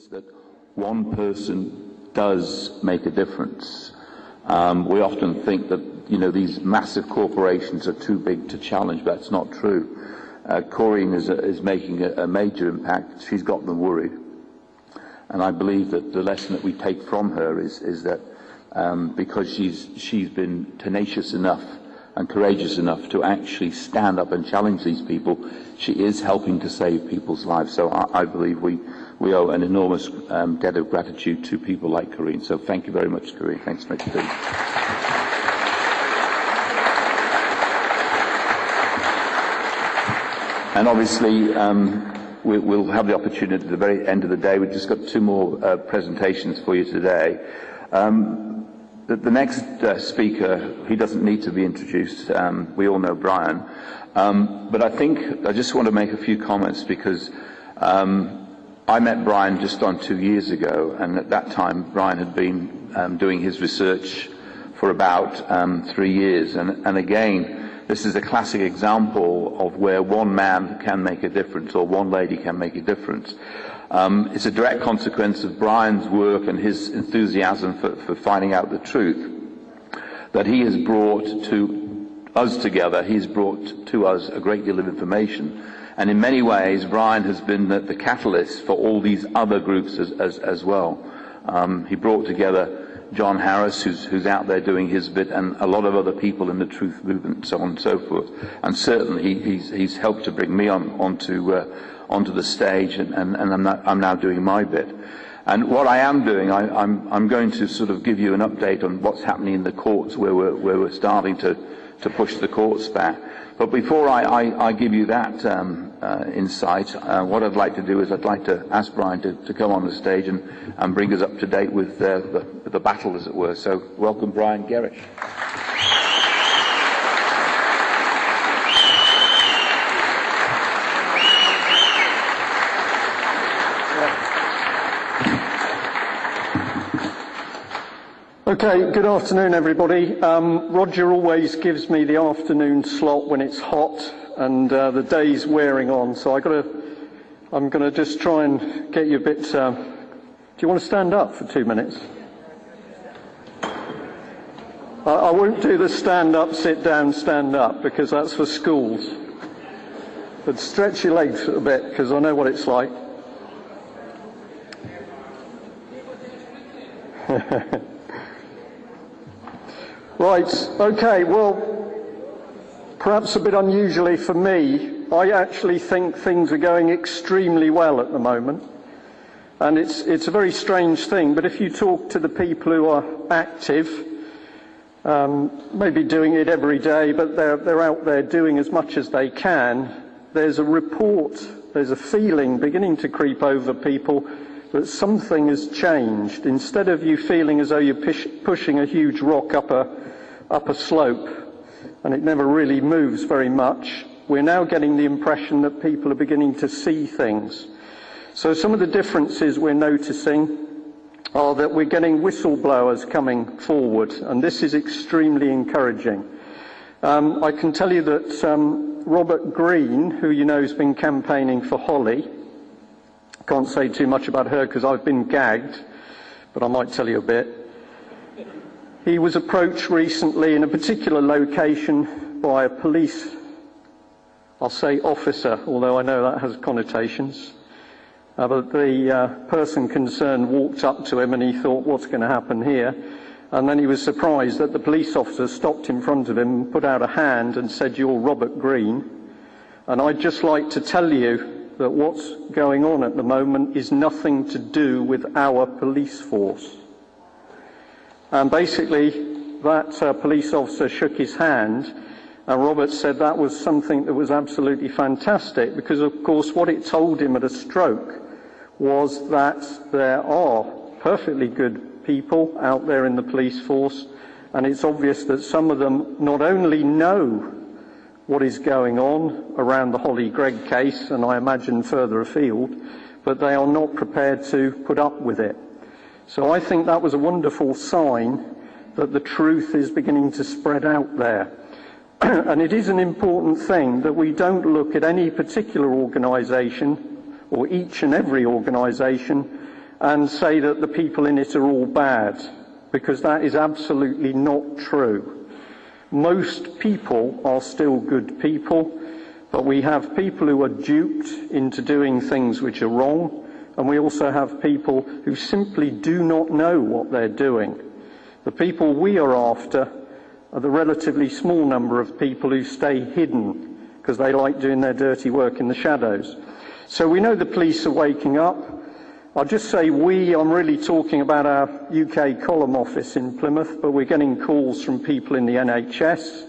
that one person does make a difference. We often think that, these massive corporations are too big to challenge, but that's not true. Corinne is making a major impact. She's got them worried. And I believe that the lesson that we take from her is that because she's been tenacious enough and courageous enough to actually stand up and challenge these people, she is helping to save people's lives. So I believe we owe an enormous debt of gratitude to people like Corinne. So thank you very much, Corinne. Thanks, Mr. Dean. And obviously, we'll have the opportunity at the very end of the day. We've just got two more presentations for you today. The next speaker, he doesn't need to be introduced. We all know Brian. But I think I just want to make a few comments because I met Brian just on 2 years ago, and at that time Brian had been doing his research for about 3 years. And again, this is a classic example of where one man can make a difference, or one lady can make a difference. It's a direct consequence of Brian's work and his enthusiasm for finding out the truth that he has brought to us together. He's brought to us a great deal of information. And in many ways, Brian has been the catalyst for all these other groups as well. He brought together John Harris, who's out there doing his bit, and a lot of other people in the truth movement, so on and so forth. And certainly he's helped to bring me onto the stage, and I'm now doing my bit. And what I am doing, I'm going to sort of give you an update on what's happening in the courts, where we're starting to push the courts back. But before I give you that insight, what I'd like to do is I'd like to ask Brian to come on the stage and bring us up to date with the battle, as it were. So welcome, Brian Gerrish. Okay, good afternoon, everybody. Roger always gives me the afternoon slot when it's hot and the day's wearing on, so I'm going to just try and get you a bit... do you want to stand up for 2 minutes? I won't do the stand up, sit down, stand up, because that's for schools. But stretch your legs a bit, because I know what it's like. Right, okay, well, perhaps a bit unusually for me, I actually think things are going extremely well at the moment. And it's a very strange thing, but if you talk to the people who are active, maybe doing it every day, but they're out there doing as much as they can, there's a report, there's a feeling beginning to creep over people that something has changed. Instead of you feeling as though you're pushing a huge rock up a slope and it never really moves very much, we're now getting the impression that people are beginning to see things. So some of the differences we're noticing are that we're getting whistleblowers coming forward, and this is extremely encouraging. I can tell you that Robert Green, who you know has been campaigning for Holly, can't say too much about her because I've been gagged, but I might tell you a bit. He was approached recently in a particular location by a police, I'll say officer, although I know that has connotations. But the person concerned walked up to him and he thought, what's going to happen here? And then he was surprised that the police officer stopped in front of him, put out a hand and said, you're Robert Green. And I'd just like to tell you that what's going on at the moment is nothing to do with our police force. And basically, that police officer shook his hand, and Robert said that was something that was absolutely fantastic, because of course what it told him at a stroke was that there are perfectly good people out there in the police force, and it's obvious that some of them not only know what is going on around the Holly Gregg case, and I imagine further afield, but they are not prepared to put up with it. So I think that was a wonderful sign that the truth is beginning to spread out there. And it is an important thing that we don't look at any particular organisation or each and every organisation and say that the people in it are all bad, because that is absolutely not true. Most people are still good people, but we have people who are duped into doing things which are wrong, and we also have people who simply do not know what they're doing. The people we are after are the relatively small number of people who stay hidden because they like doing their dirty work in the shadows. So we know the police are waking up. I'll just say I'm really talking about our UK column office in Plymouth, but we're getting calls from people in the NHS,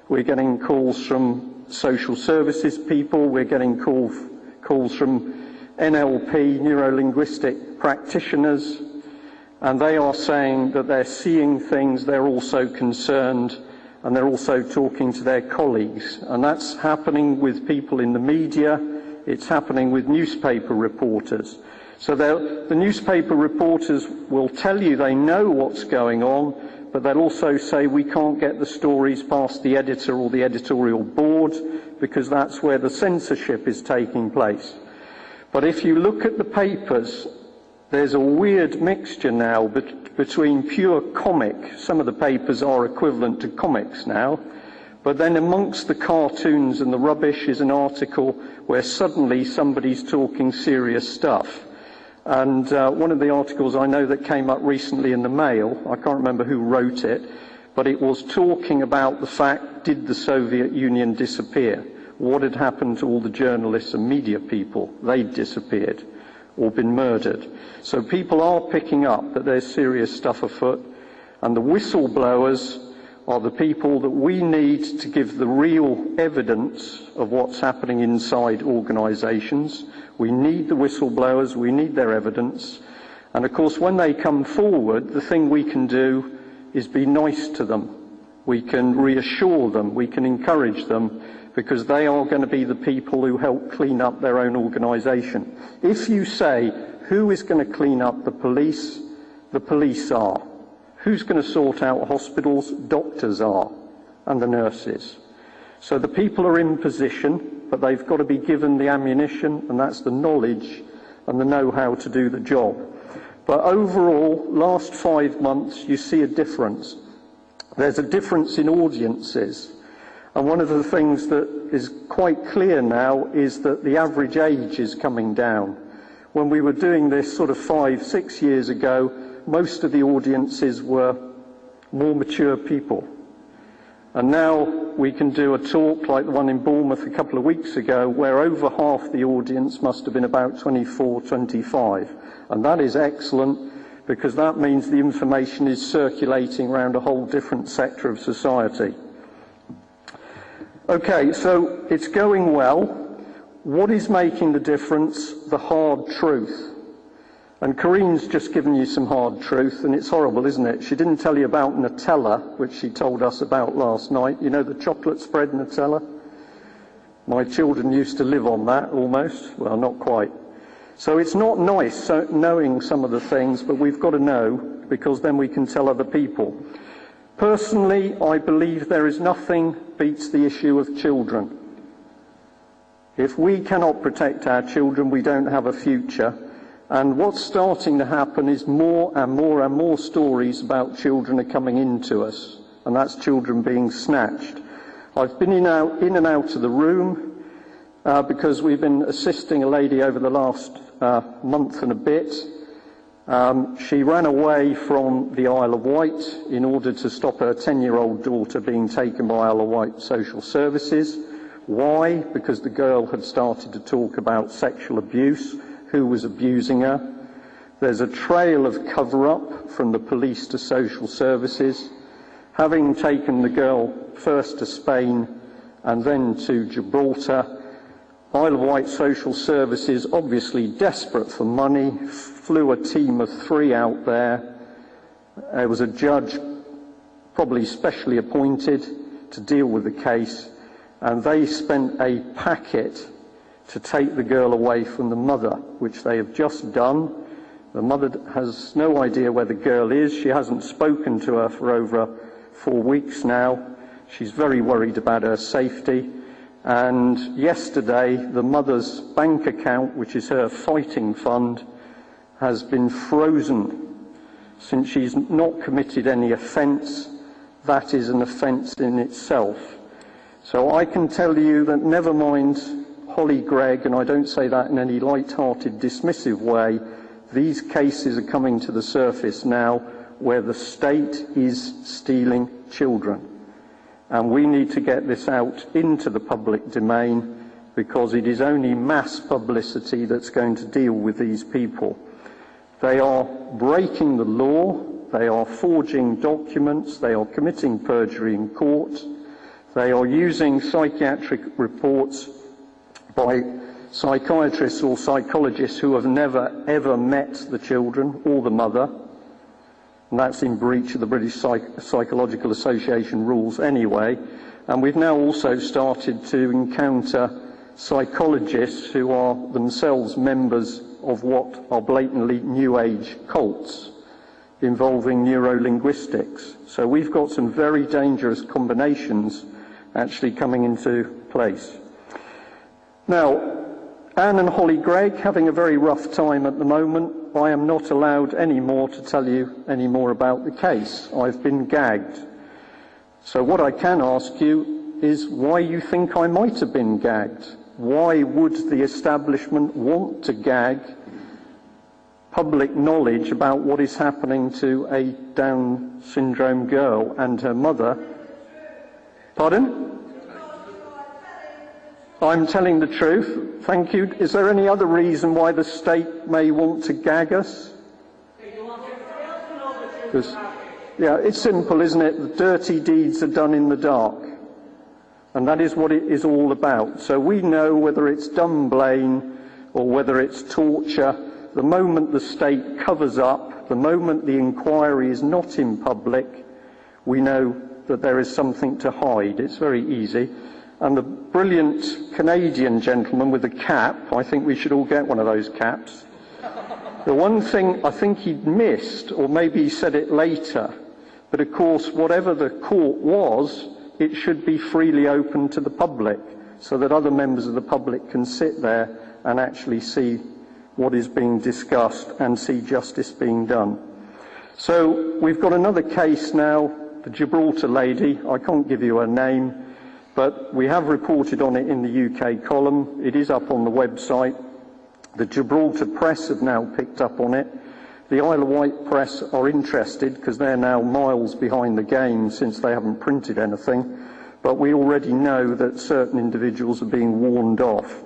we're getting calls from social services people, we're getting calls from NLP, neuro-linguistic practitioners, and they are saying that they're seeing things, they're also concerned, and they're also talking to their colleagues. And that's happening with people in the media, it's happening with newspaper reporters. So the newspaper reporters will tell you they know what's going on, but they'll also say we can't get the stories past the editor or the editorial board because that's where the censorship is taking place. But if you look at the papers, there's a weird mixture now between pure comic, some of the papers are equivalent to comics now, but then amongst the cartoons and the rubbish is an article where suddenly somebody's talking serious stuff. And one of the articles I know that came up recently in the Mail, I can't remember who wrote it, but it was talking about the fact, did the Soviet Union disappear? What had happened to all the journalists and media people? They'd disappeared or been murdered. So people are picking up that there's serious stuff afoot, and the whistleblowers are the people that we need to give the real evidence of what's happening inside organisations. We need the whistleblowers, we need their evidence, and of course when they come forward, the thing we can do is be nice to them. We can reassure them, we can encourage them, because they are going to be the people who help clean up their own organisation. If you say, who is going to clean up the police are. Who's going to sort out hospitals? Doctors are, and the nurses. So the people are in position, but they've got to be given the ammunition, and that's the knowledge and the know-how to do the job. But overall, last 5 months, you see a difference. There's a difference in audiences. And one of the things that is quite clear now is that the average age is coming down. When we were doing this sort of 5-6 years ago, most of the audiences were more mature people. And now we can do a talk like the one in Bournemouth a couple of weeks ago, where over half the audience must have been about 24, 25. And that is excellent, because that means the information is circulating around a whole different sector of society. Okay, so it's going well. What is making the difference? The hard truth. And Corinne's just given you some hard truth, and it's horrible, isn't it? She didn't tell you about Nutella, which she told us about last night. You know, the chocolate spread Nutella? My children used to live on that, almost. Well, not quite. So it's not nice knowing some of the things, but we've got to know, because then we can tell other people. Personally, I believe there is nothing beats the issue of children. If we cannot protect our children, we don't have a future. And what's starting to happen is more and more and more stories about children are coming into us, and that's children being snatched. I've been in and out of the room because we've been assisting a lady over the last month and a bit. She ran away from the Isle of Wight in order to stop her 10-year-old daughter being taken by Isle of Wight social services. Why? Because the girl had started to talk about sexual abuse, who was abusing her. There's a trail of cover-up from the police to social services. Having taken the girl first to Spain and then to Gibraltar, Isle of Wight social services, obviously desperate for money, flew a team of 3 out there. There was a judge, probably specially appointed, to deal with the case, and they spent a packet to take the girl away from the mother, which they have just done. The mother has no idea where the girl is. She hasn't spoken to her for over 4 weeks now. She's very worried about her safety. And yesterday, the mother's bank account, which is her fighting fund, has been frozen. Since she's not committed any offence, that is an offence in itself. So I can tell you that, never mind Holly Gregg, and I don't say that in any light-hearted, dismissive way, these cases are coming to the surface now where the state is stealing children. And we need to get this out into the public domain, because it is only mass publicity that's going to deal with these people. They are breaking the law, they are forging documents, they are committing perjury in court, they are using psychiatric reports by psychiatrists or psychologists who have never ever met the children or the mother, and that's in breach of the British Psychological Association rules anyway. And we've now also started to encounter psychologists who are themselves members of what are blatantly New Age cults involving neurolinguistics. So we've got some very dangerous combinations actually coming into place. Now, Anne and Holly Gregg having a very rough time at the moment. I am not allowed any more to tell you any more about the case. I've been gagged. So what I can ask you is why you think I might have been gagged. Why would the establishment want to gag public knowledge about what is happening to a Down syndrome girl and her mother? Pardon? I'm telling the truth. Thank you. Is there any other reason why the state may want to gag us? Yeah, it's simple, isn't it? The dirty deeds are done in the dark. And that is what it is all about. So we know whether it's Dunblane or whether it's torture, the moment the state covers up, the moment the inquiry is not in public, we know that there is something to hide. It's very easy. And the brilliant Canadian gentleman with the cap, I think we should all get one of those caps. The one thing I think he'd missed, or maybe he said it later, but of course whatever the court was, it should be freely open to the public so that other members of the public can sit there and actually see what is being discussed and see justice being done. So we've got another case now, the Gibraltar lady. I can't give you her name, but we have reported on it in the UK column. It is up on the website. The Gibraltar press have now picked up on it. The Isle of Wight press are interested because they're now miles behind the game since they haven't printed anything. But we already know that certain individuals are being warned off.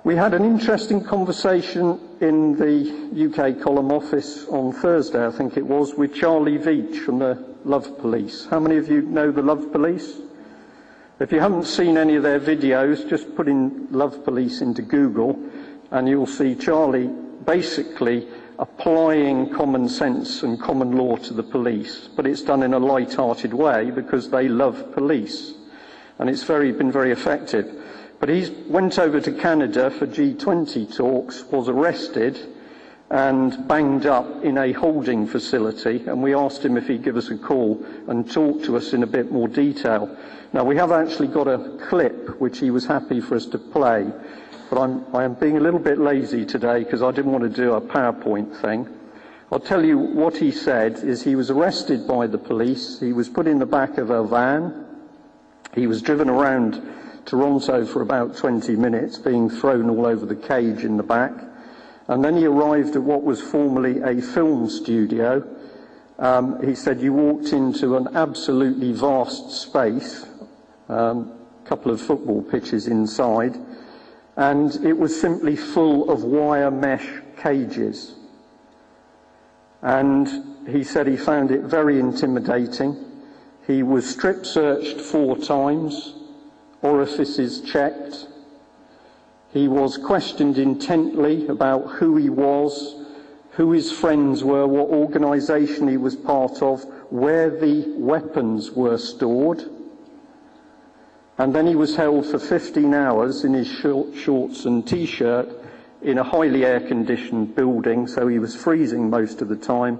We had an interesting conversation in the UK column office on Thursday, I think it was, with Charlie Veitch from the Love Police. How many of you know the Love Police? If you haven't seen any of their videos, just put in Love Police into Google and you'll see Charlie basically applying common sense and common law to the police. But it's done in a light-hearted way because they love police. And it's been very effective. But he went over to Canada for G20 talks, was arrested and banged up in a holding facility, and we asked him if he'd give us a call and talk to us in a bit more detail. Now, we have actually got a clip which he was happy for us to play, but I am being a little bit lazy today because I didn't want to do a PowerPoint thing. I'll tell you what he said is he was arrested by the police, he was put in the back of a van, he was driven around Toronto for about 20 minutes, being thrown all over the cage in the back. And then he arrived at what was formerly a film studio. He said you walked into an absolutely vast space, a couple of football pitches inside, and it was simply full of wire mesh cages. And he said he found it very intimidating. He was strip searched 4 times. Orifices checked. He was questioned intently about who he was, who his friends were, what organisation he was part of, where the weapons were stored. And then he was held for 15 hours in his shorts and T-shirt in a highly air-conditioned building, so he was freezing most of the time.